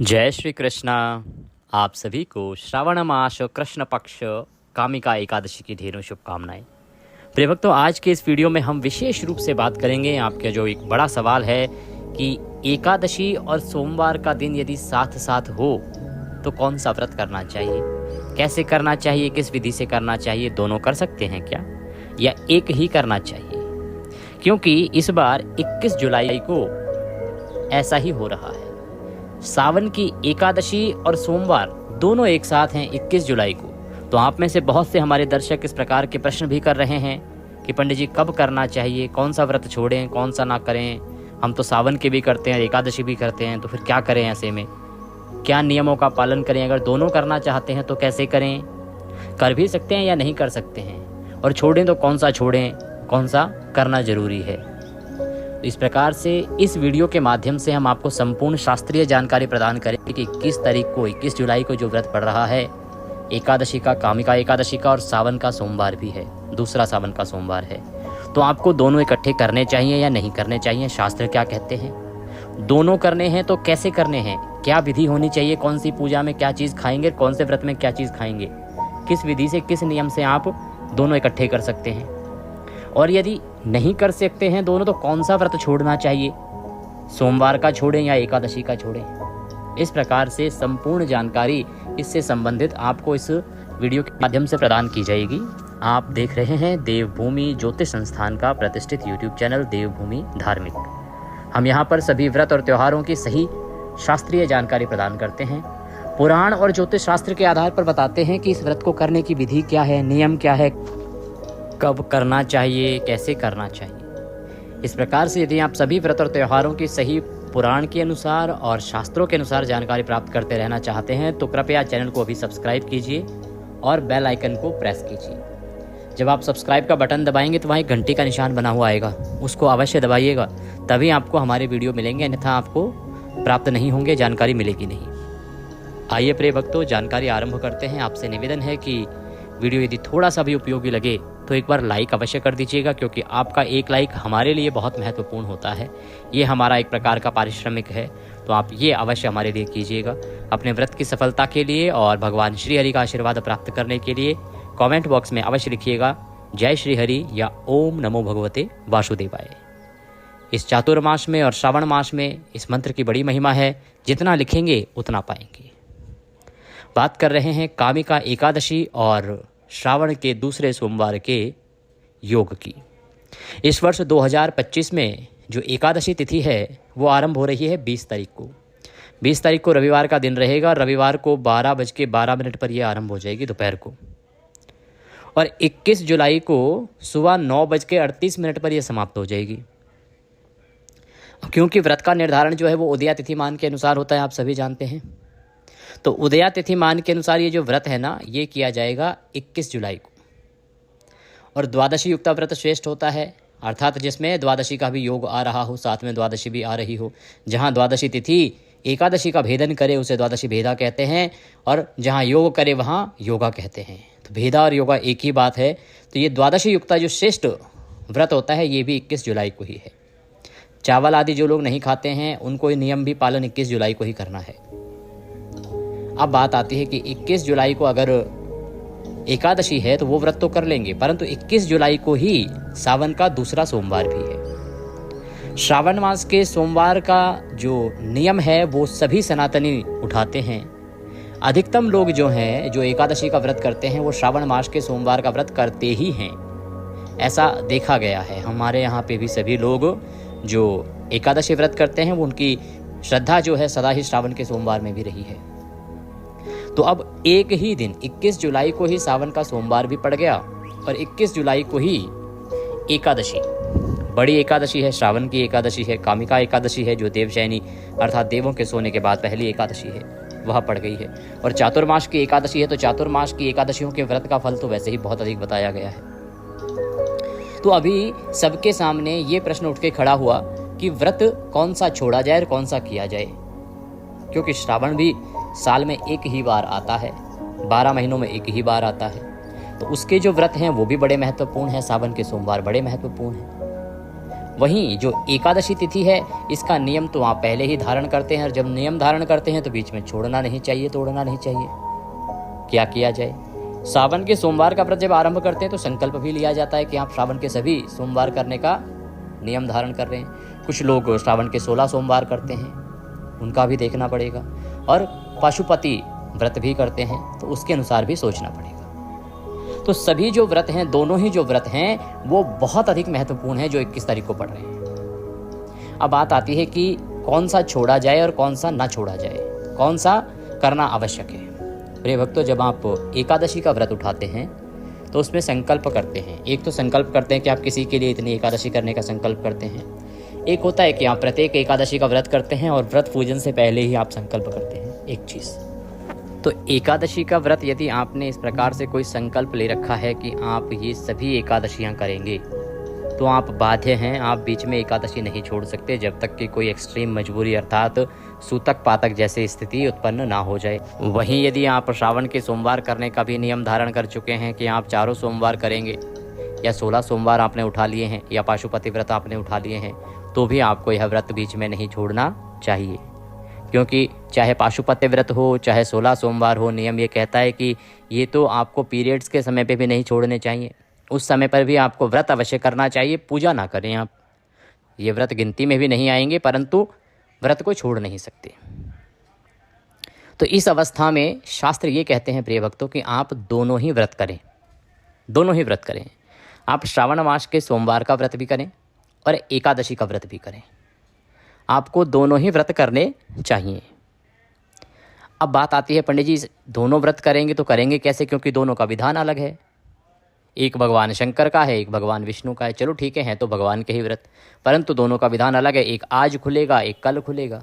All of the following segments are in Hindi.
जय श्री कृष्णा। आप सभी को श्रावण मास कृष्ण पक्ष कामिका एकादशी की ढेरों शुभकामनाएं। प्रिय भक्तों, आज के इस वीडियो में हम विशेष रूप से बात करेंगे आपके जो एक बड़ा सवाल है कि एकादशी और सोमवार का दिन यदि साथ साथ हो तो कौन सा व्रत करना चाहिए, कैसे करना चाहिए, किस विधि से करना चाहिए, दोनों कर सकते हैं क्या या एक ही करना चाहिए। क्योंकि इस बार 21 जुलाई को ऐसा ही हो रहा है। सावन की एकादशी और सोमवार दोनों एक साथ हैं 21 जुलाई को। तो आप में से बहुत से हमारे दर्शक इस प्रकार के प्रश्न भी कर रहे हैं कि पंडित जी कब करना चाहिए, कौन सा व्रत छोड़ें, कौन सा ना करें। हम तो सावन के भी करते हैं, एकादशी भी करते हैं, तो फिर क्या करें, ऐसे में क्या नियमों का पालन करें, अगर दोनों करना चाहते हैं तो कैसे करें, कर भी सकते हैं या नहीं कर सकते हैं, और छोड़ें तो कौन सा छोड़ें, कौन सा करना जरूरी है। तो इस प्रकार से इस वीडियो के माध्यम से हम आपको संपूर्ण शास्त्रीय जानकारी प्रदान करेंगे कि किस तारीख को 21 जुलाई को जो व्रत पड़ रहा है एकादशी का, कामिका एकादशी का, और सावन का सोमवार भी है, दूसरा सावन का सोमवार है, तो आपको दोनों इकट्ठे करने चाहिए या नहीं करने चाहिए, शास्त्र क्या कहते हैं। दोनों करने हैं तो कैसे करने हैं, क्या विधि होनी चाहिए, कौन सी पूजा में क्या चीज़ खाएंगे, कौन से व्रत में क्या चीज़ खाएंगे, किस विधि से, किस नियम से आप दोनों इकट्ठे कर सकते हैं, और यदि नहीं कर सकते हैं दोनों तो कौन सा व्रत छोड़ना चाहिए, सोमवार का छोड़ें या एकादशी का छोड़ें। इस प्रकार से संपूर्ण जानकारी इससे संबंधित आपको इस वीडियो के माध्यम से प्रदान की जाएगी। आप देख रहे हैं देवभूमि ज्योतिष संस्थान का प्रतिष्ठित यूट्यूब चैनल देवभूमि धार्मिक। हम यहाँ पर सभी व्रत और त्योहारों की सही शास्त्रीय जानकारी प्रदान करते हैं। पुराण और ज्योतिष शास्त्र के आधार पर बताते हैं कि इस व्रत को करने की विधि क्या है, नियम क्या है, कब करना चाहिए, कैसे करना चाहिए। इस प्रकार से यदि आप सभी व्रत और त्योहारों की सही पुराण के अनुसार और शास्त्रों के अनुसार जानकारी प्राप्त करते रहना चाहते हैं तो कृपया चैनल को अभी सब्सक्राइब कीजिए और बेल आइकन को प्रेस कीजिए। जब आप सब्सक्राइब का बटन दबाएंगे तो वहाँ एक घंटी का निशान बना हुआ आएगा, उसको अवश्य दबाइएगा, तभी आपको हमारे वीडियो मिलेंगे, अन्यथा आपको प्राप्त नहीं होंगे, जानकारी मिलेगी नहीं। आइए प्रिय भक्तों, जानकारी आरंभ करते हैं। आपसे निवेदन है कि वीडियो यदि थोड़ा सा भी उपयोगी लगे तो एक बार लाइक अवश्य कर दीजिएगा, क्योंकि आपका एक लाइक हमारे लिए बहुत महत्वपूर्ण होता है। ये हमारा एक प्रकार का पारिश्रमिक है, तो आप ये अवश्य हमारे लिए कीजिएगा। अपने व्रत की सफलता के लिए और भगवान श्री हरि का आशीर्वाद प्राप्त करने के लिए कमेंट बॉक्स में अवश्य लिखिएगा जय श्री हरि या ओम नमो भगवते वासुदेवाय। इस चातुर्मास में और श्रावण मास में इस मंत्र की बड़ी महिमा है, जितना लिखेंगे उतना पाएंगे। बात कर रहे हैं कामिका एकादशी और श्रावण के दूसरे सोमवार के योग की। इस वर्ष 2025 में जो एकादशी तिथि है वो आरंभ हो रही है 20 तारीख को। 20 तारीख को रविवार का दिन रहेगा। रविवार को 12:12 पर यह आरंभ हो जाएगी दोपहर को, और 21 जुलाई को सुबह 9:38 पर यह समाप्त हो जाएगी। क्योंकि व्रत का निर्धारण जो है वो उदया तिथिमान के अनुसार होता है, आप सभी जानते हैं। तो उदया तिथिमान के अनुसार ये जो व्रत है ना, ये किया जाएगा 21 जुलाई को। और द्वादशी युक्ता व्रत श्रेष्ठ होता है, अर्थात जिसमें द्वादशी का भी योग आ रहा हो, साथ में द्वादशी भी आ रही हो। जहाँ द्वादशी तिथि एकादशी का भेदन करे उसे द्वादशी भेदा कहते हैं, और जहाँ योग करे वहाँ योगा कहते हैं। तो भेदा और योगा एक ही बात है। तो ये द्वादशी युक्ता जो श्रेष्ठ व्रत होता है ये भी 21 जुलाई को ही है। चावल आदि जो लोग नहीं खाते हैं उनको ये नियम भी पालन 21 जुलाई को ही करना है। अब बात आती है कि 21 जुलाई को अगर एकादशी है तो वो व्रत तो कर लेंगे, परंतु 21 जुलाई को ही सावन का दूसरा सोमवार भी है। श्रावण मास के सोमवार का जो नियम है वो सभी सनातनी उठाते हैं। अधिकतम लोग जो हैं, जो एकादशी का व्रत करते हैं, वो श्रावण मास के सोमवार का व्रत करते ही हैं, ऐसा देखा गया है। हमारे यहाँ पे भी सभी लोग जो एकादशी व्रत करते हैं वो उनकी श्रद्धा जो है सदा ही श्रावण के सोमवार में भी रही है। तो अब एक ही दिन 21 जुलाई को ही सावन का सोमवार भी पड़ गया, और 21 जुलाई को ही एकादशी, बड़ी एकादशी है, श्रावण की एकादशी है, कामिका एकादशी है, जो देवशयनी अर्थात देवों के सोने के बाद पहली एकादशी है, वह पड़ गई है। और चातुर्मास की एकादशी है, तो चातुर्मास की एकादशियों के व्रत का फल तो वैसे ही बहुत अधिक बताया गया है। तो अभी सबके सामने ये प्रश्न उठ के खड़ा हुआ कि व्रत कौन सा छोड़ा जाए और कौन सा किया जाए, क्योंकि श्रावण भी साल में एक ही बार आता है, 12 महीनों में एक ही बार आता है। तो उसके जो व्रत हैं वो भी बड़े महत्वपूर्ण हैं, सावन के सोमवार बड़े महत्वपूर्ण हैं। वहीं जो एकादशी तिथि है इसका नियम तो आप पहले ही धारण करते हैं, और जब नियम धारण करते हैं तो बीच में छोड़ना नहीं चाहिए, तोड़ना नहीं चाहिए। क्या किया जाए? श्रावण के सोमवार का व्रत जब आरंभ करते हैं तो संकल्प भी लिया जाता है कि आप श्रावण के सभी सोमवार करने का नियम धारण कर रहे हैं। कुछ लोग श्रावण के 16 सोमवार करते हैं, उनका भी देखना पड़ेगा, और पशुपति व्रत भी करते हैं तो उसके अनुसार भी सोचना पड़ेगा। तो सभी जो व्रत हैं, दोनों ही जो व्रत हैं वो बहुत अधिक महत्वपूर्ण है जो 21 तारीख को पड़ रहे हैं। अब बात आती है कि कौन सा छोड़ा जाए और कौन सा ना छोड़ा जाए, कौन सा करना आवश्यक है। प्रिय भक्तों, जब आप एकादशी का व्रत उठाते हैं तो उसमें संकल्प करते हैं। एक तो संकल्प करते हैं कि आप किसी के लिए इतनी एकादशी करने का संकल्प करते हैं। एक होता है कि आप प्रत्येक एकादशी का व्रत करते हैं और व्रत पूजन से पहले ही आप संकल्प करते हैं एक चीज़। तो एकादशी का व्रत यदि आपने इस प्रकार से कोई संकल्प ले रखा है कि आप ये सभी एकादशियां करेंगे तो आप बाध्य हैं, आप बीच में एकादशी नहीं छोड़ सकते जब तक कि कोई एक्सट्रीम मजबूरी अर्थात सूतक पातक जैसी स्थिति उत्पन्न ना हो जाए। वहीं यदि आप श्रावण के सोमवार करने का भी नियम धारण कर चुके हैं कि आप 4 सोमवार करेंगे, या 16 सोमवार आपने उठा लिए हैं, या पाशुपति व्रत आपने उठा लिए हैं, तो भी आपको यह व्रत बीच में नहीं छोड़ना चाहिए। क्योंकि चाहे पाशुपत्य व्रत हो, चाहे 16 सोमवार हो, नियम ये कहता है कि ये तो आपको पीरियड्स के समय पे भी नहीं छोड़ने चाहिए। उस समय पर भी आपको व्रत अवश्य करना चाहिए। पूजा ना करें आप, ये व्रत गिनती में भी नहीं आएंगे, परंतु व्रत को छोड़ नहीं सकते। तो इस अवस्था में शास्त्र ये कहते हैं प्रिय भक्तों कि आप दोनों ही व्रत करें, दोनों ही व्रत करें। आप श्रावण मास के सोमवार का व्रत भी करें और एकादशी का व्रत भी करें। आपको दोनों ही व्रत करने चाहिए। अब बात आती है पंडित जी, दोनों व्रत करेंगे तो करेंगे कैसे, क्योंकि दोनों का विधान अलग है। एक भगवान शंकर का है, एक भगवान विष्णु का है। चलो ठीक है तो भगवान के ही व्रत, परंतु दोनों का विधान अलग है। एक आज खुलेगा, एक कल खुलेगा,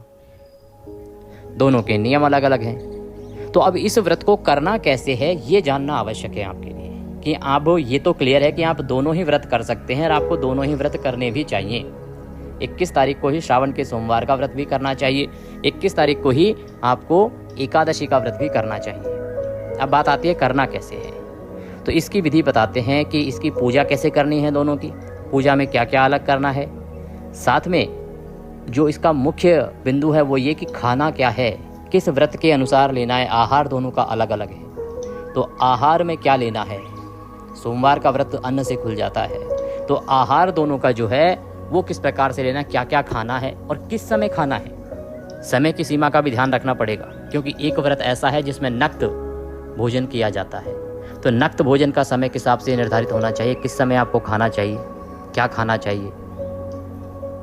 दोनों के नियम अलग अलग हैं। तो अब इस व्रत को करना कैसे है ये जानना आवश्यक है आपके लिए, कि आप ये तो क्लियर है कि आप दोनों ही व्रत कर सकते हैं और आपको दोनों ही व्रत करने भी चाहिए। 21 तारीख को ही श्रावण के सोमवार का व्रत भी करना चाहिए, 21 तारीख को ही आपको एकादशी का व्रत भी करना चाहिए। अब बात आती है करना कैसे है, तो इसकी विधि बताते हैं कि इसकी पूजा कैसे करनी है, दोनों की पूजा में क्या क्या अलग करना है। साथ में जो इसका मुख्य बिंदु है वो ये कि खाना क्या है, किस व्रत के अनुसार लेना है। आहार दोनों का अलग अलग है, तो आहार में क्या लेना है। सोमवार का व्रत अन्न से खुल जाता है, तो आहार दोनों का जो है वो किस प्रकार से लेना, क्या क्या खाना है और किस समय खाना है। समय की सीमा का भी ध्यान रखना पड़ेगा, क्योंकि एक व्रत ऐसा है जिसमें नक्त भोजन किया जाता है, तो नक्त भोजन का समय किस हिसाब से निर्धारित होना चाहिए, किस समय आपको खाना चाहिए, क्या खाना चाहिए,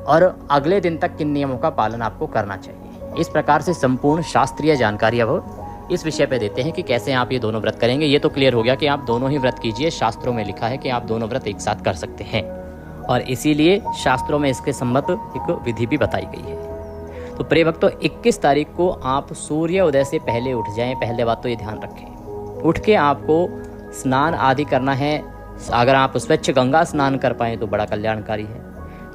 और अगले दिन तक किन नियमों का पालन आपको करना चाहिए। इस प्रकार से संपूर्ण शास्त्रीय जानकारी अब इस विषय पे देते हैं कि कैसे आप ये दोनों व्रत करेंगे। ये तो क्लियर हो गया कि आप दोनों ही व्रत कीजिए। शास्त्रों में लिखा है कि आप दोनों व्रत एक साथ कर सकते हैं, और इसीलिए शास्त्रों में इसके सम्मत एक विधि भी बताई गई है। तो प्रिय भक्तों, 21 तारीख को आप सूर्य उदय से पहले उठ जाएं। पहले बात तो ये ध्यान रखें, उठ के आपको स्नान आदि करना है। अगर आप स्वच्छ गंगा स्नान कर पाएँ तो बड़ा कल्याणकारी है,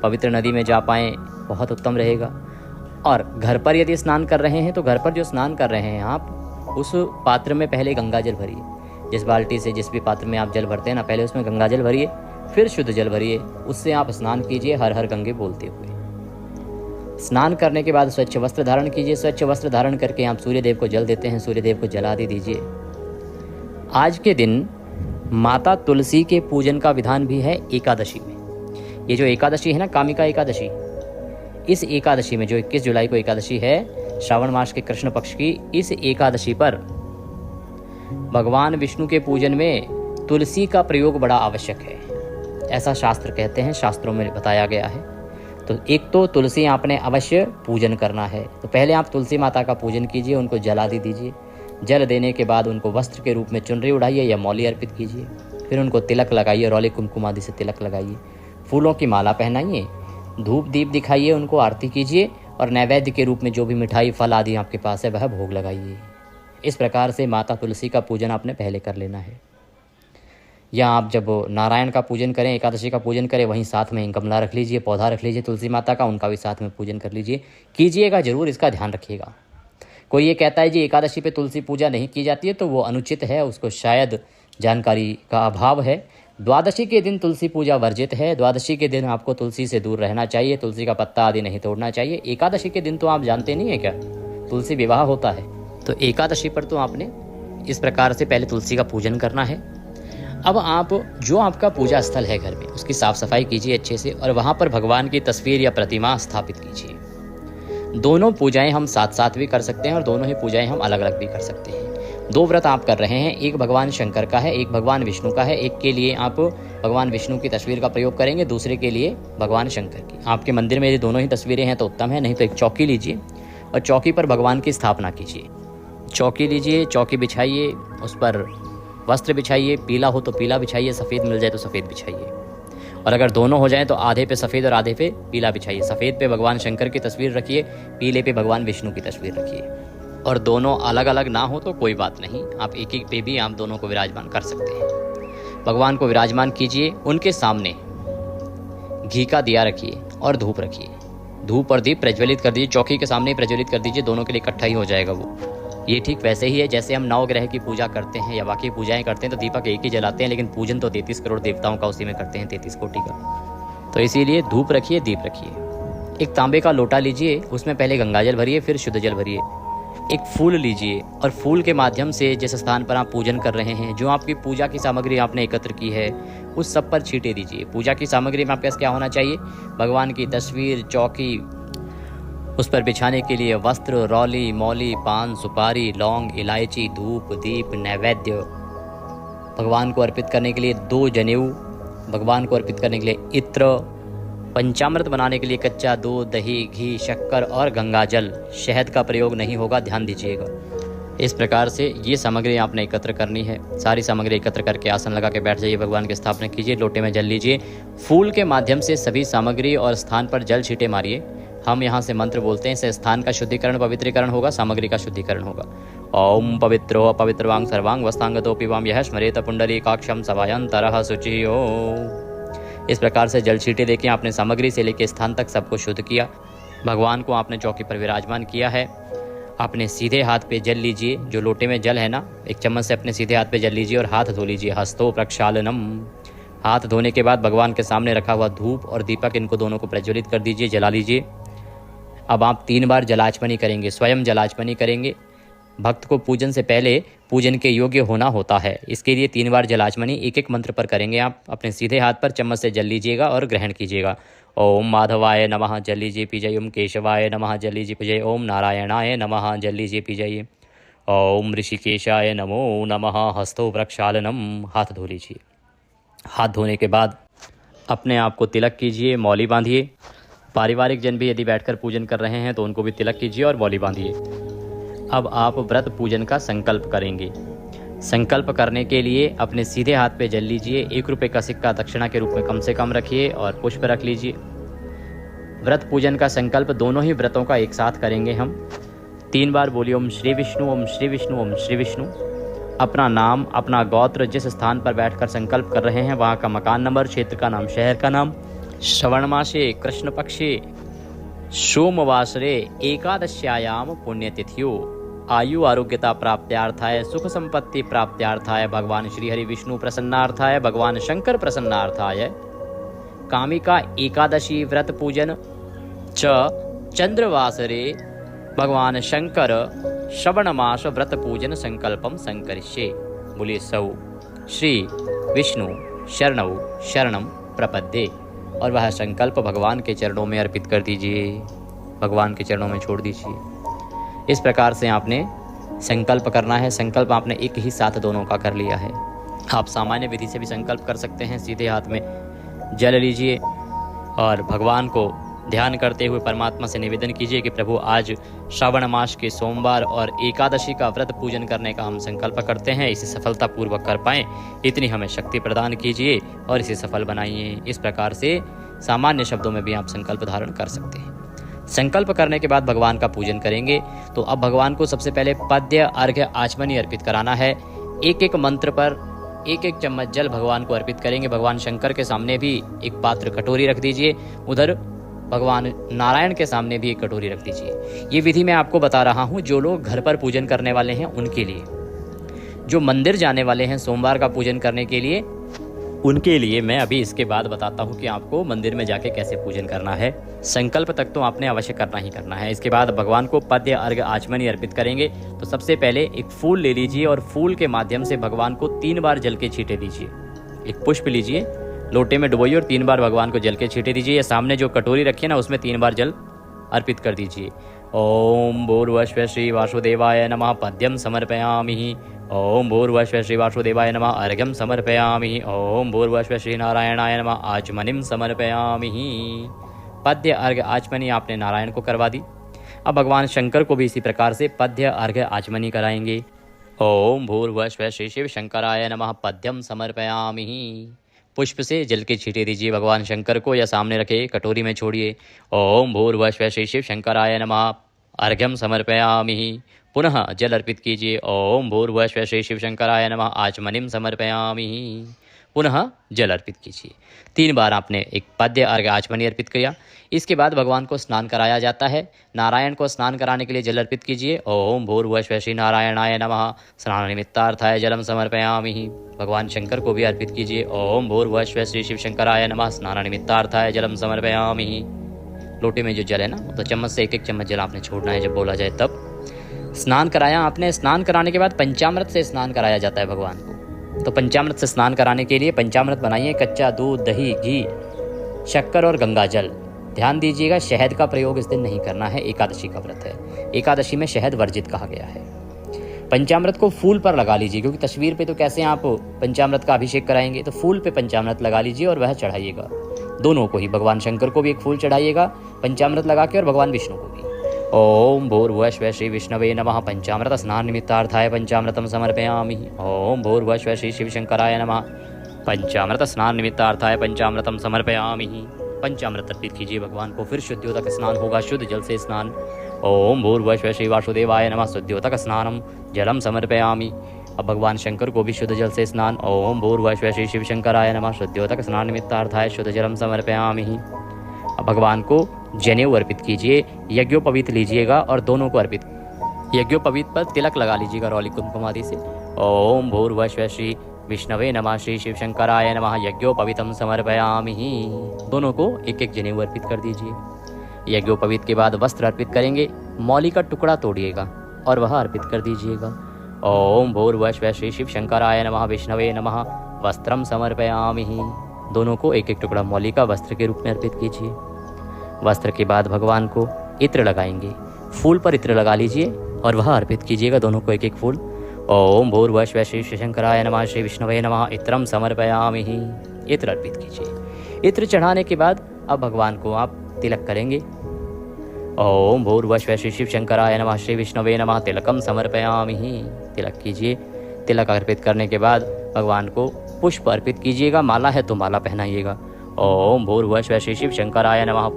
पवित्र नदी में जा पाएँ बहुत उत्तम रहेगा। और घर पर यदि स्नान कर रहे हैं तो घर पर जो स्नान कर रहे हैं आप, उस पात्र में पहले गंगा जल भरिए। जिस बाल्टी से, जिस भी पात्र में आप जल भरते हैं ना, पहले उसमें गंगा जल भरिए, फिर शुद्ध जल भरिए, उससे आप स्नान कीजिए हर हर गंगे बोलते हुए। स्नान करने के बाद स्वच्छ वस्त्र धारण कीजिए। स्वच्छ वस्त्र धारण करके आप सूर्य देव को जल देते हैं, सूर्य देव को जला दीजिए। आज के दिन माता तुलसी के पूजन का विधान भी है एकादशी में। ये जो एकादशी है ना, कामिका एकादशी, इस एकादशी में जो 21 जुलाई को एकादशी है श्रावण मास के कृष्ण पक्ष की, इस एकादशी पर भगवान विष्णु के पूजन में तुलसी का प्रयोग बड़ा आवश्यक है, ऐसा शास्त्र कहते हैं, शास्त्रों में बताया गया है। तो एक तो तुलसी आपने अवश्य पूजन करना है, तो पहले आप तुलसी माता का पूजन कीजिए, उनको जला दीजिए। जल देने के बाद उनको वस्त्र के रूप में चुनरी उड़ाइए या मौली अर्पित कीजिए। फिर उनको तिलक लगाइए, रौले कुमकुम आदि से तिलक लगाइए, फूलों की माला पहनाइए, धूप दीप दिखाइए, उनको आरती कीजिए, और नैवेद्य के रूप में जो भी मिठाई फल आदि आपके पास है वह भोग लगाइए। इस प्रकार से माता तुलसी का पूजन आपने पहले कर लेना है। या आप जब नारायण का पूजन करें, एकादशी का पूजन करें, वहीं साथ में गमला रख लीजिए, पौधा रख लीजिए तुलसी माता का, उनका भी साथ में पूजन कर लीजिए। कीजिएगा जरूर, इसका ध्यान रखिएगा। कोई ये कहता है जी एकादशी पे तुलसी पूजा नहीं की जाती है, तो वो अनुचित है, उसको शायद जानकारी का अभाव है। द्वादशी के दिन तुलसी पूजा वर्जित है। द्वादशी के दिन आपको तुलसी से दूर रहना चाहिए, तुलसी का पत्ता आदि नहीं तोड़ना चाहिए। एकादशी के दिन तो आप जानते नहीं है क्या, तुलसी विवाह होता है। तो एकादशी पर तो आपने इस प्रकार से पहले तुलसी का पूजन करना है। अब आप जो आपका पूजा स्थल है घर में, उसकी साफ सफाई कीजिए अच्छे से, और वहाँ पर भगवान की तस्वीर या प्रतिमा स्थापित कीजिए। दोनों पूजाएं हम साथ साथ भी कर सकते हैं और दोनों ही पूजाएं हम अलग अलग भी कर सकते हैं। 2 व्रत आप कर रहे हैं, एक भगवान शंकर का है, एक भगवान विष्णु का है। एक के लिए आप भगवान विष्णु की तस्वीर का प्रयोग करेंगे, दूसरे के लिए भगवान शंकर की। आपके मंदिर में यदि दोनों ही तस्वीरें हैं तो उत्तम है, नहीं तो एक चौकी लीजिए और चौकी पर भगवान की स्थापना कीजिए। चौकी लीजिए, चौकी बिछाइए, उस पर वस्त्र बिछाइए, पीला हो तो पीला बिछाइए, सफ़ेद मिल जाए तो सफ़ेद बिछाइए। और अगर दोनों हो जाएं तो आधे पे सफ़ेद और आधे पे पीला बिछाइए। सफ़ेद पे भगवान शंकर की तस्वीर रखिए, पीले पे भगवान विष्णु की तस्वीर रखिए। और दोनों अलग अलग ना हो तो कोई बात नहीं, आप एक एक पे भी आप दोनों को विराजमान कर सकते हैं। भगवान को विराजमान कीजिए, उनके सामने घी का दिया रखिए और धूप रखिए। धूप और दीप प्रज्वलित कर दीजिए, चौकी के सामने ही प्रज्वलित कर दीजिए, दोनों के लिए इकट्ठा ही हो जाएगा वो। ये ठीक वैसे ही है जैसे हम 9 ग्रह की पूजा करते हैं या बाकी पूजाएं करते हैं तो दीपक एक ही जलाते हैं, लेकिन पूजन तो 33 करोड़ देवताओं का उसी में करते हैं, 33 कोटि का। तो इसीलिए धूप रखिए, दीप रखिए। एक तांबे का लोटा लीजिए, उसमें पहले गंगाजल भरिए, फिर शुद्ध जल भरिए। एक फूल लीजिए और फूल के माध्यम से जिस स्थान पर आप पूजन कर रहे हैं, जो आपकी पूजा की सामग्री आपने एकत्र की है, उस सब पर छींटे दीजिए। पूजा की सामग्री में आपके पास क्या होना चाहिए? भगवान की तस्वीर, चौकी, उस पर बिछाने के लिए वस्त्र, रौली, मौली, पान, सुपारी, लौंग, इलायची, धूप, दीप, नैवेद्य, भगवान को अर्पित करने के लिए 2 जनेऊ, भगवान को अर्पित करने के लिए इत्र, पंचामृत बनाने के लिए कच्चा दूध, दही, घी, शक्कर और गंगाजल। शहद का प्रयोग नहीं होगा, ध्यान दीजिएगा। इस प्रकार से ये सामग्री आपने एकत्र करनी है। सारी सामग्री एकत्र करके आसन लगा के बैठ जाइए, भगवान की स्थापना कीजिए, लोटे में जल लीजिए। फूल के माध्यम से सभी सामग्री और स्थान पर जल छींटे मारिए। हम यहाँ से मंत्र बोलते हैं, इससे स्थान का शुद्धिकरण, पवित्रीकरण होगा, सामग्री का शुद्धिकरण होगा। ओम पवित्रो अपवित्रवांग सर्वांग वस्तांगतोपि वाम यह स्मरेत पुंडरीकाक्षं सभायंतरः शुचियो। इस प्रकार से जल छींटे देके आपने सामग्री से लेकर स्थान तक सबको शुद्ध किया। भगवान को आपने चौकी पर विराजमान किया है। अपने सीधे हाथ पे जल लीजिए, जो लोटे में जल है ना, एक चम्मच से अपने सीधे हाथ पे जल लीजिए और हाथ धो लीजिए। हस्तो प्रक्षालनम। हाथ धोने के बाद भगवान के सामने रखा हुआ धूप और दीपक, इनको दोनों को प्रज्वलित कर दीजिए, जला लीजिए। अब आप 3 बार जलाचमनी करेंगे, स्वयं जलाचमनी करेंगे। भक्त को पूजन से पहले पूजन के योग्य होना होता है, इसके लिए 3 बार जलाचमनी एक एक मंत्र पर करेंगे। आप अपने सीधे हाथ पर चम्मच से जल लीजिएगा और ग्रहण कीजिएगा। ओम माधवाय नमः, जल लीजिए पी जाइए। ओम केशवाय नमः, जल लीजिए पी जाइए। ओम नारायणाय नमः, जल लीजिए पी जाइए। ओम ऋषिकेशाय नमो नमः। हस्तो प्रक्षालनम। हाथ धो लीजिए। हाथ धोने के बाद अपने आप को तिलक कीजिए, मौली बांधिए। पारिवारिक जन भी यदि बैठकर पूजन कर रहे हैं तो उनको भी तिलक कीजिए और मौली बांधिए। अब आप व्रत पूजन का संकल्प करेंगे। संकल्प करने के लिए अपने सीधे हाथ पे जल लीजिए। 1 रुपये का सिक्का दक्षिणा के रूप में कम से कम रखिए और पुष्प रख लीजिए। व्रत पूजन का संकल्प दोनों ही व्रतों का एक साथ करेंगे हम। 3 बार बोलिए ओम श्री विष्णु, ओम श्री विष्णु, ओम श्री विष्णु। अपना नाम, अपना गोत्र, जिस स्थान पर बैठकर संकल्प कर रहे हैं वहाँ का मकान नंबर, क्षेत्र का नाम, शहर का नाम। श्रवण मासे कृष्ण पक्षे सोमवासरे एकादश्यायाम पुण्यतिथियो आयु आरोग्यता प्राप्त्यार्थाय, सुख संपत्ति प्राप्त्यार्थाय, भगवान श्री हरि विष्णु प्रसन्नार्थाय, भगवान शंकर प्रसन्नार्थाय, कामिका एकादशी व्रत पूजन च चंद्रवासरे भगवान शंकर श्रवण मास व्रत पूजन संकल्पम संकरिष्ये। बोलिए सौ श्री विष्णु शरणौ शरणम प्रपद्ये। और वह संकल्प भगवान के चरणों में अर्पित कर दीजिए, भगवान के चरणों में छोड़ दीजिए। इस प्रकार से आपने संकल्प करना है। संकल्प आपने एक ही साथ दोनों का कर लिया है। आप सामान्य विधि से भी संकल्प कर सकते हैं। सीधे हाथ में जल लीजिए और भगवान को ध्यान करते हुए परमात्मा से निवेदन कीजिए कि प्रभु आज श्रावण मास के सोमवार और एकादशी का व्रत पूजन करने का हम संकल्प करते हैं, इसे सफलतापूर्वक कर पाएं, इतनी हमें शक्ति प्रदान कीजिए और इसे सफल बनाइए। इस प्रकार से सामान्य शब्दों में भी आप संकल्प धारण कर सकते हैं। संकल्प करने के बाद भगवान का पूजन करेंगे। तो अब भगवान को सबसे पहले पद्य, अर्घ्य, आचमनी अर्पित कराना है। एक एक मंत्र पर 1-1 चम्मच जल भगवान को अर्पित करेंगे। भगवान शंकर के सामने भी एक पात्र कटोरी रख दीजिए, उधर भगवान नारायण के सामने भी एक कटोरी रख दीजिए। ये विधि मैं आपको बता रहा हूँ जो लोग घर पर पूजन करने वाले हैं उनके लिए। जो मंदिर जाने वाले हैं सोमवार का पूजन करने के लिए, उनके लिए मैं अभी इसके बाद बताता हूँ कि आपको मंदिर में जाके कैसे पूजन करना है। संकल्प तक तो आपने अवश्य करना ही करना है। इसके बाद भगवान को पद्य अर्घ्य आचमनी अर्पित करेंगे। तो सबसे पहले एक फूल ले लीजिए और फूल के माध्यम से भगवान को 3 बार जल के छींटे दीजिए। एक पुष्प लीजिए, लोटे में डुबोइए और 3 बार भगवान को जल के छींटे दीजिए। या सामने जो कटोरी रखी है ना, उसमें 3 बार जल अर्पित कर दीजिए। ओम भूर्भुवः श्री वासुदेवाय नमः पद्यं समर्पयामि। ओम भूर्भुवः श्री वासुदेवाय नमः अर्घ्यं समर्पयामि। ओम भूर्भुवः श्री नारायणाय नमः आचमनीं समर्पयामि। पद्य अर्घ्य आचमनी आपने नारायण को करवा दी। अब भगवान शंकर को भी इसी प्रकार से पद्य अर्घ्य आचमनी कराएंगे। ओम भूर्भुवः श्री शिव शंकराय नमः पद्यं समर्पयामि। पुष्प से जल के छींटे दीजिए भगवान शंकर को, या सामने रखे कटोरी में छोड़िए। ओम भूर्भुवः श्री शिव शंकराय नमः अर्घ्यं समर्पयामि। पुनः जल अर्पित कीजिए। ओम भूर्भुवः श्री शिव शंकराय नमः आचमनीं समर्पयामि। पुनः जल अर्पित कीजिए। 3 बार आपने एक पद्य अर्घ्य आचमनी अर्पित किया। इसके बाद भगवान को स्नान कराया जाता है। नारायण को स्नान कराने के लिए जल अर्पित कीजिए। ओम भूर्भुवः श्री नारायणाय नमः स्नान निमित्तार्थाय जलम समर्पयामि। भगवान शंकर को भी अर्पित कीजिए। ओम भूर्भुवः श्री शिव शंकराय नमः स्नान निमित्तार्थाय जलम समर्पयामि। लोटे में जो जल है ना, तो चम्मच से 1-1 चम्मच जल आपने छोड़ना है जब बोला जाए तब। स्नान कराया आपने। स्नान कराने के बाद पंचामृत से स्नान कराया जाता है भगवान को। तो पंचामृत से स्नान कराने के लिए पंचामृत बनाइए। कच्चा दूध, दही, घी, शक्कर और गंगा जल। ध्यान दीजिएगा, शहद का प्रयोग इस दिन नहीं करना है। एकादशी का व्रत है। एकादशी में शहद वर्जित कहा गया है। पंचामृत को फूल पर लगा लीजिए, क्योंकि तस्वीर पे तो कैसे आप पंचामृत का अभिषेक कराएंगे। तो फूल पे पंचामृत लगा लीजिए और वह चढ़ाइएगा। दोनों को ही, भगवान शंकर को भी एक फूल चढ़ाइएगा पंचामृत लगा के, और भगवान विष्णु को भी। ओम भूर्भुवः श्री विष्णवे नमः पंचामृत स्नान निमित्तार्थाय पंचामृतं समर्पयामि। ओम भूर्भुवः श्री शिव शंकराय नमः पंचामृत स्नान निमित्तार्थाय पंचामृतं समर्पयामि। पंचामृत अर्पित कीजिए भगवान को। फिर शुद्धियोदक स्नान होगा, शुद्ध जल से स्नान। ओम भूर्भुवः श्री वासुदेवाय नमः शुद्धियोदक स्नानम जलम समर्पयामि। अब भगवान शंकर को भी शुद्ध जल से स्नान। ओम भूर्भुवः श्री शिव शंकराय नमः शुद्धियोदक स्नान निमित्तार्थाय शुद्ध जलम समर्पयामि। अब भगवान को जनेऊ अर्पित कीजिए। यज्ञोपवीत लीजिएगा और दोनों को अर्पित। यज्ञोपवीत पर तिलक लगा लीजिएगा रौली कुमकुम आदि से। ओम भूर्भुवः श्री विष्णवे नमः श्री शिव शंकराय नमः यज्ञोपवीतं समर्पयामि। दोनों को 1-1 जनेऊ अर्पित कर दीजिए। यज्ञोपवीत के बाद वस्त्र अर्पित करेंगे। मौली का टुकड़ा तोड़िएगा और वह अर्पित कर दीजिएगा। ओम भूर्भुवः श्री शिव शंकराय नमः विष्णवे नमः वस्त्रम समर्पयामि। दोनों को 1-1 टुकड़ा मौली का वस्त्र के रूप में अर्पित कीजिए। वस्त्र के बाद भगवान को इत्र लगाएंगे। फूल पर इत्र लगा लीजिए और वह अर्पित कीजिएगा, दोनों को 1-1 फूल। ओम भूर्भुवः श्री शंकराय नमः श्री विष्णवे नमः इत्रम समर्पयामि। इत्र अर्पित कीजिए। इत्र चढ़ाने के बाद अब भगवान को आप तिलक करेंगे। ओम भूर्भुवः श्री शिव शंकराय नमः श्री विष्णवे नमः तिलकम समर्पयामि। तिलक कीजिए। तिलक अर्पित करने के बाद भगवान को पुष्प अर्पित कीजिएगा। माला है तो माला पहनाइएगा। ओम भूर्भुवः श्री शिव शंकराय नमः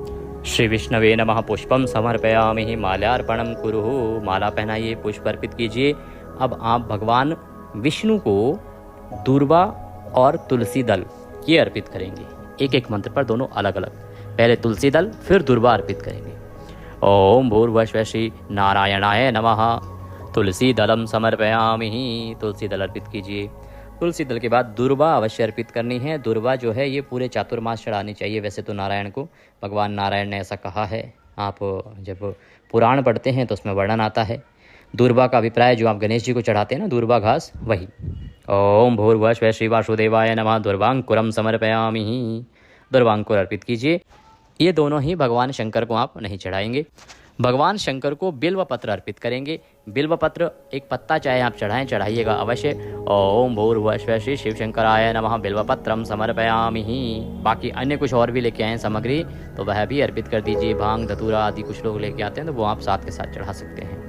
श्री विष्णवे नमः पुष्पम समर्पयामि। माल्यार्पणम कुरुः। माला पहनाइए, पुष्प अर्पित कीजिए। अब आप भगवान विष्णु को दूर्वा और तुलसी दल ये अर्पित करेंगे। 1-1 मंत्र पर, दोनों अलग अलग। पहले तुलसी दल, फिर दूर्वा अर्पित करेंगे। ओम भूर्भुवः श्री नारायणाय नमः तुलसी दलम समर्पयामि। तुलसी दल अर्पित कीजिए। तुलसी दल के बाद दूर्वा अवश्य अर्पित करनी है। दूर्वा जो है ये पूरे चातुर्मास चढ़ानी चाहिए वैसे तो नारायण को। भगवान नारायण ने ऐसा कहा है। आप जब पुराण पढ़ते हैं तो उसमें वर्णन आता है। दूर्वा का अभिप्राय जो आप गणेश जी को चढ़ाते हैं ना, दूर्वा घास, वही। ओम भूर्भुवः श्री वासुदेवाय नमः दुर्वांकुरम समर्पयामि। दुर्वांकुर अर्पित कीजिए। ये दोनों ही भगवान शंकर को आप नहीं चढ़ाएंगे। भगवान शंकर को बिल्व पत्र अर्पित करेंगे। बिल्व पत्र 1 पत्ता चाहे आप चढ़ाइएगा अवश्य। ओम भूर्भुवः श्री शिव शंकराय नमः बिल्व पत्रम समर्पयामि। बाकी अन्य कुछ और भी लेके आए सामग्री तो वह भी अर्पित कर दीजिए। भांग, धतूरा आदि कुछ लोग लेके आते हैं तो वो आप साथ के साथ चढ़ा सकते हैं।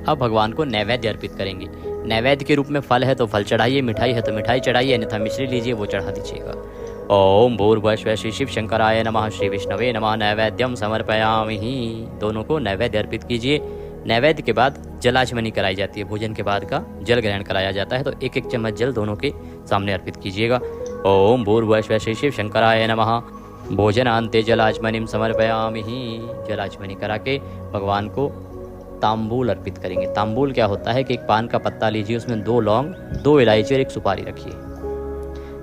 अब भगवान को नैवेद्य अर्पित करेंगे। नैवेद्य के रूप में फल है तो फल चढ़ाइए, मिठाई है तो मिठाई चढ़ाइए, अन्यथा मिश्री लीजिए वो चढ़ा दीजिएगा। ओम भूर्भुवः श्री शिव शंकराय नमः श्री विष्णवे नमः नैवेद्यम समर्पयामि। दोनों को नैवेद्य अर्पित कीजिए। नैवेद्य के बाद जलाचमनी कराई जाती है। भोजन के बाद का जल ग्रहण कराया जाता है तो 1-1 चम्मच जल दोनों के सामने अर्पित कीजिएगा। ओम भूर्भुवः श्री शिव शंकराय नमः भोजनान्ते जलाचमनीम समर्पयामि। जलाचमनी करा के भगवान को तांबूल अर्पित करेंगे। तांबूल क्या होता है कि 1 पान का पत्ता लीजिए, उसमें 2 लौंग, 2 इलायची और 1 सुपारी रखिए।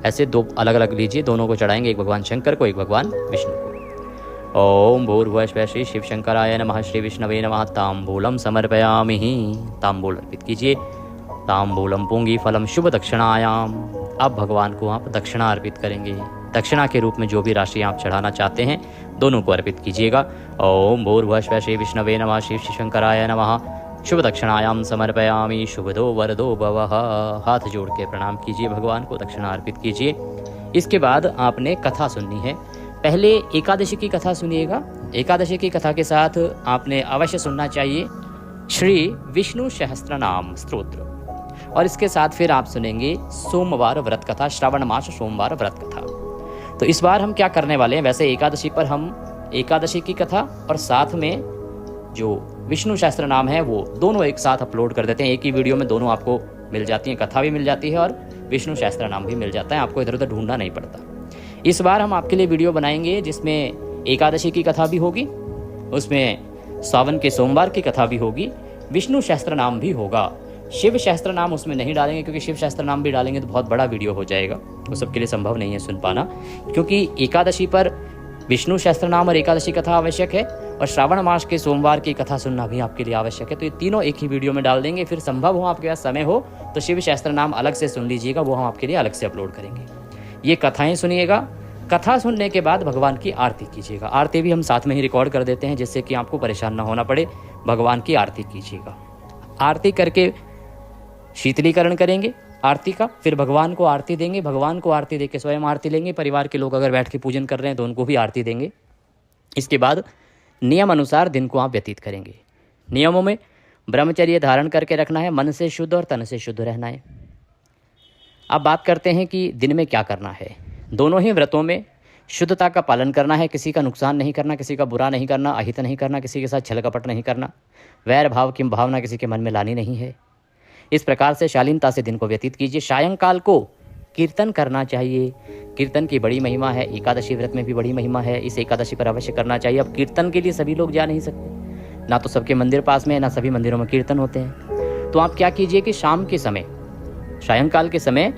ऐसे 2 अलग अलग लीजिए, दोनों को चढ़ाएंगे, एक भगवान शंकर को, एक भगवान विष्णु को। ओम भूर्भुवः श्री शिव शंकराय नमः, श्री विष्णवे नमः। तांबूलम समर्पयामि। तांबूल अर्पित कीजिए। तांबूलम पुंगी फलम शुभ दक्षिणायाम। अब भगवान को आप दक्षिणा अर्पित करेंगे। दक्षिणा के रूप में जो भी राशि आप चढ़ाना चाहते हैं दोनों को अर्पित कीजिएगा। ओम भूर्भुवः श्री विष्णवे नमः, श्री शिव शंकराय नमः। शुभ दक्षिणायाम समर्पयामि। शुभदो वरदो भवः। हाथ जोड़ के प्रणाम कीजिए, भगवान को दक्षिणा अर्पित कीजिए। इसके बाद आपने कथा सुननी है। पहले एकादशी की कथा सुनिएगा। एकादशी की कथा के साथ आपने अवश्य सुनना चाहिए श्री विष्णु सहस्त्र नाम स्तोत्र, और इसके साथ फिर आप सुनेंगे सोमवार व्रत कथा, श्रावण मास सोमवार व्रत कथा। तो इस बार हम क्या करने वाले हैं, वैसे एकादशी पर हम एकादशी की कथा और साथ में जो विष्णु सहस्त्र नाम है वो दोनों एक साथ अपलोड कर देते हैं। एक ही वीडियो में दोनों आपको मिल जाती हैं, कथा भी मिल जाती है और विष्णु सहस्त्र नाम भी मिल जाता है, आपको इधर उधर ढूंढना नहीं पड़ता। इस बार हम आपके लिए वीडियो बनाएंगे जिसमें एकादशी की कथा भी होगी, उसमें सावन के सोमवार की कथा भी होगी, विष्णु सहस्त्र नाम भी होगा। शिव सहस्त्र नाम उसमें नहीं डालेंगे, क्योंकि शिव सहस्त्र नाम भी डालेंगे तो बहुत बड़ा वीडियो हो जाएगा, वो सबके लिए संभव नहीं है सुन पाना। क्योंकि एकादशी पर विष्णु सहस्त्र नाम और एकादशी कथा आवश्यक है, और श्रावण मास के सोमवार की कथा सुनना भी आपके लिए आवश्यक है। तो ये तीनों एक ही वीडियो में डाल देंगे। फिर संभव हो, आपके पास समय हो तो शिव सहस्त्र नाम अलग से सुन लीजिएगा, वो हम आपके लिए अलग से अपलोड करेंगे। ये कथाएं सुनिएगा। कथा सुनने के बाद भगवान की आरती कीजिएगा। आरती भी हम साथ में ही रिकॉर्ड कर देते हैं, जिससे कि आपको परेशान ना होना पड़े। भगवान की आरती कीजिएगा। आरती करके शीतलीकरण करेंगे आरती का, फिर भगवान को आरती देंगे। भगवान को आरती देके स्वयं आरती लेंगे। परिवार के लोग अगर बैठ के पूजन कर रहे हैं तो उनको भी आरती देंगे। इसके बाद नियम अनुसार दिन को आप व्यतीत करेंगे। नियमों में ब्रह्मचर्य धारण करके रखना है, मन से शुद्ध और तन से शुद्ध रहना है। अब बात करते हैं कि दिन में क्या करना है। दोनों ही व्रतों में शुद्धता का पालन करना है, किसी का नुकसान नहीं करना, किसी का बुरा नहीं करना, अहित नहीं करना, किसी के साथ छल कपट नहीं करना, वैर भाव की भावना किसी के मन में लानी नहीं है। इस प्रकार से शालीनता से दिन को व्यतीत कीजिए। सायंकाल को कीर्तन करना चाहिए। कीर्तन की बड़ी महिमा है, एकादशी व्रत में भी बड़ी महिमा है, इस एकादशी पर अवश्य करना चाहिए। अब कीर्तन के लिए सभी लोग जा नहीं सकते, ना तो सबके मंदिर पास में है, ना सभी मंदिरों में कीर्तन होते हैं। तो आप क्या कीजिए कि शाम के समय, सायंकाल के समय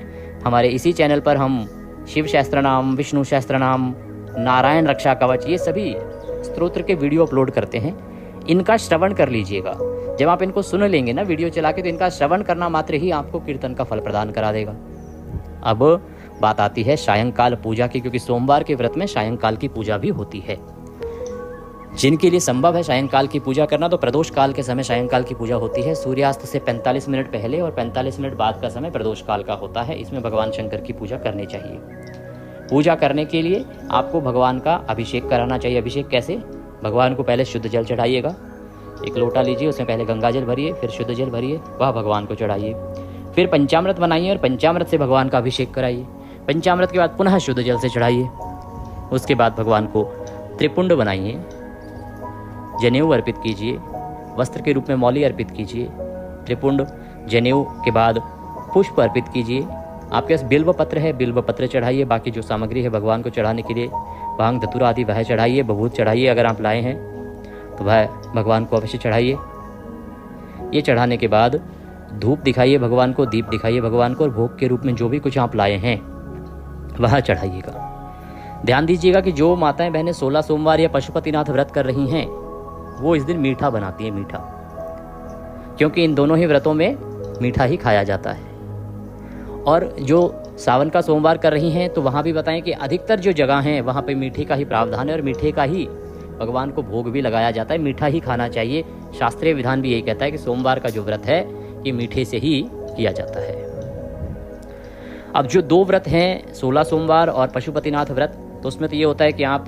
हमारे इसी चैनल पर हम शिव सहस्त्र नाम, विष्णु सहस्त्र नाम, नारायण रक्षा कवच, ये सभी स्तोत्र के वीडियो अपलोड करते हैं। इनका श्रवण कर लीजिएगा। जब आप इनको सुन लेंगे ना वीडियो चला के, तो इनका श्रवण करना मात्र ही आपको कीर्तन का फल प्रदान करा देगा। अब बात आती है सायंकाल पूजा की, क्योंकि सोमवार के व्रत में सायंकाल की पूजा भी होती है। जिनके लिए संभव है सायंकाल की पूजा करना, तो प्रदोष काल के समय सायंकाल की पूजा होती है। सूर्यास्त से 45 मिनट पहले और 45 मिनट बाद का समय प्रदोष काल का होता है। इसमें भगवान शंकर की पूजा करनी चाहिए। पूजा करने के लिए आपको भगवान का अभिषेक कराना चाहिए। अभिषेक कैसे? भगवान को पहले शुद्ध जल चढ़ाइएगा। एक लोटा लीजिए, उसमें पहले गंगा जल भरिए, फिर शुद्ध जल भरिए, वह भगवान को चढ़ाइए। फिर पंचामृत बनाइए और पंचामृत से भगवान का अभिषेक कराइए। पंचामृत के बाद पुनः शुद्ध जल से चढ़ाइए। उसके बाद भगवान को त्रिपुंड बनाइए, जनेऊ अर्पित कीजिए, वस्त्र के रूप में मौली अर्पित कीजिए। त्रिपुंड, जनेऊ के बाद पुष्प अर्पित कीजिए। आपके पास बिल्व पत्र है, बिल्व पत्र चढ़ाइए। बाकी जो सामग्री है भगवान को चढ़ाने के लिए, भांग धतूरा आदि वह चढ़ाइए। बभूत चढ़ाइए, अगर आप लाए हैं तो वह भगवान को अवश्य चढ़ाइए। ये चढ़ाने के बाद धूप दिखाइए भगवान को, दीप दिखाइए भगवान को, और भोग के रूप में जो भी कुछ आप लाए हैं वह चढ़ाइएगा। ध्यान दीजिएगा कि जो माताएं बहनें 16 सोमवार या पशुपतिनाथ व्रत कर रही हैं वो इस दिन मीठा बनाती है, मीठा, क्योंकि इन दोनों ही व्रतों में मीठा ही खाया जाता है। और जो सावन का सोमवार कर रही हैं तो वहाँ भी बताएं कि अधिकतर जो जगह हैं वहाँ पे मीठे का ही प्रावधान है और मीठे का ही भगवान को भोग भी लगाया जाता है। मीठा ही खाना चाहिए। शास्त्रीय विधान भी यही कहता है कि सोमवार का जो व्रत है ये मीठे से ही किया जाता है। अब जो 2 व्रत हैं, 16 सोमवार और पशुपतिनाथ व्रत, तो उसमें तो ये होता है कि आप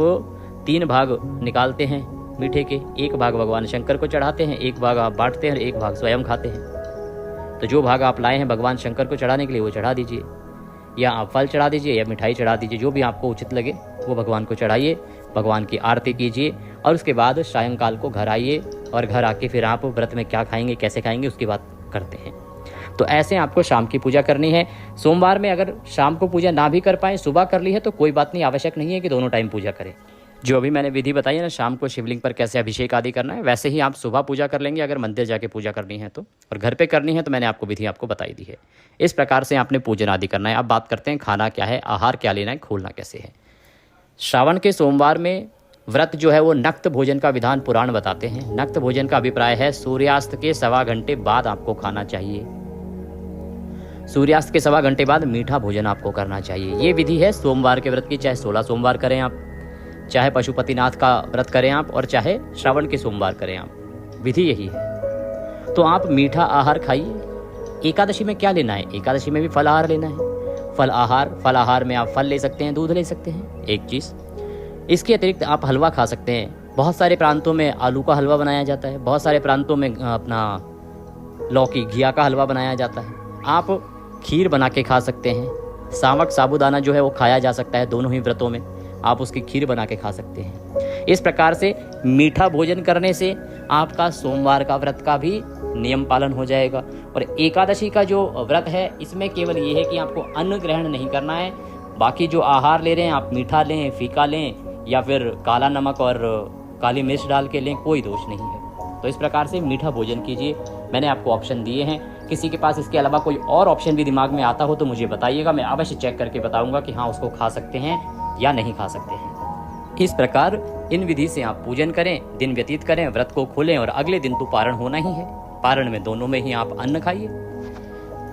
3 भाग निकालते हैं मीठे के। एक भाग भगवान शंकर को चढ़ाते हैं, एक भाग आप बांटते हैं और एक भाग स्वयं खाते हैं। तो जो भाग आप लाए हैं भगवान शंकर को चढ़ाने के लिए वो चढ़ा दीजिए, या आप फल चढ़ा दीजिए या मिठाई चढ़ा दीजिए, जो भी आपको उचित लगे वो भगवान को चढ़ाइए। भगवान की आरती कीजिए और उसके बाद सायंकाल को घर आइए, और घर आके फिर आप व्रत में क्या खाएंगे, कैसे खाएंगे, उसकी बात करते हैं। तो ऐसे आपको शाम की पूजा करनी है। सोमवार में अगर शाम को पूजा ना भी कर पाए, सुबह कर ली है तो कोई बात नहीं, आवश्यक नहीं है कि दोनों टाइम पूजा करें। जो अभी मैंने विधि बताई है ना, शाम को शिवलिंग पर कैसे अभिषेक आदि करना है, वैसे ही आप सुबह पूजा कर लेंगे अगर मंदिर जाके पूजा करनी है तो, और घर पे करनी है तो मैंने आपको विधि आपको बताई दी है। इस प्रकार से आपने पूजन आदि करना है। अब बात करते हैं खाना क्या है, आहार क्या लेना है, खोलना कैसे है। श्रावण के सोमवार में व्रत जो है वो नक्त भोजन का विधान पुराण बताते हैं। नक्त भोजन का अभिप्राय है सूर्यास्त के 1.25 घंटे बाद आपको खाना चाहिए। सूर्यास्त के 1.25 घंटे बाद मीठा भोजन आपको करना चाहिए। ये विधि है सोमवार के व्रत की, चाहे 16 सोमवार करें आप, चाहे पशुपतिनाथ का व्रत करें आप, और चाहे श्रावण के सोमवार करें आप, विधि यही है। तो आप मीठा आहार खाइए। एकादशी में क्या लेना है, एकादशी में भी फल आहार लेना है। फल आहार में आप फल ले सकते हैं, दूध ले सकते हैं, एक चीज़। इसके अतिरिक्त आप हलवा खा सकते हैं। बहुत सारे प्रांतों में आलू का हलवा बनाया जाता है, बहुत सारे प्रांतों में अपना लौकी घिया का हलवा बनाया जाता है। आप खीर बना के खा सकते हैं। सामक साबूदाना जो है वो खाया जा सकता है दोनों ही व्रतों में, आप उसकी खीर बना के खा सकते हैं। इस प्रकार से मीठा भोजन करने से आपका सोमवार का व्रत का भी नियम पालन हो जाएगा। और एकादशी का जो व्रत है इसमें केवल ये है कि आपको अन्न ग्रहण नहीं करना है, बाकी जो आहार ले रहे हैं आप मीठा लें, फीका लें, या फिर काला नमक और काली मिर्च डाल के लें, कोई दोष नहीं है। तो इस प्रकार से मीठा भोजन कीजिए। मैंने आपको ऑप्शन दिए हैं, किसी के पास इसके अलावा कोई और ऑप्शन भी दिमाग में आता हो तो मुझे बताइएगा, मैं अवश्य चेक करके बताऊंगा कि हाँ उसको खा सकते हैं या नहीं खा सकते हैं। इस प्रकार इन विधि से आप पूजन करें, दिन व्यतीत करें, व्रत को खोलें, और अगले दिन तो पारण होना ही है। पारण में दोनों में ही आप अन्न खाइए।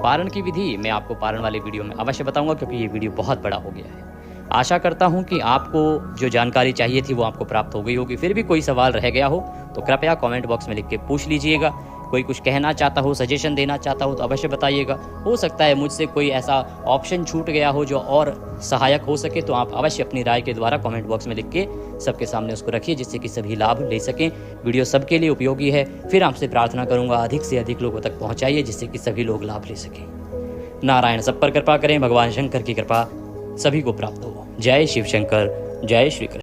पारण की विधि मैं आपको पारण वाले वीडियो में अवश्य बताऊंगा, क्योंकि ये वीडियो बहुत बड़ा हो गया है। आशा करता हूं कि आपको जो जानकारी चाहिए थी वो आपको प्राप्त हो गई होगी। फिर भी कोई सवाल रह गया हो तो कृपया कमेंट बॉक्स में लिख के पूछ लीजिएगा। कोई कुछ कहना चाहता हो, सजेशन देना चाहता हो तो अवश्य बताइएगा। हो सकता है मुझसे कोई ऐसा ऑप्शन छूट गया हो जो और सहायक हो सके, तो आप अवश्य अपनी राय के द्वारा कमेंट बॉक्स में लिख के सबके सामने उसको रखिए, जिससे कि सभी लाभ ले सकें। वीडियो सबके लिए उपयोगी है। फिर आपसे प्रार्थना करूंगा अधिक से अधिक लोगों तक पहुंचाइए, जिससे कि सभी लोग लाभ ले सकें। नारायण सब पर कृपा करें, भगवान शंकर की कृपा सभी को प्राप्त हो। जय शिव शंकर, जय श्री कृष्ण।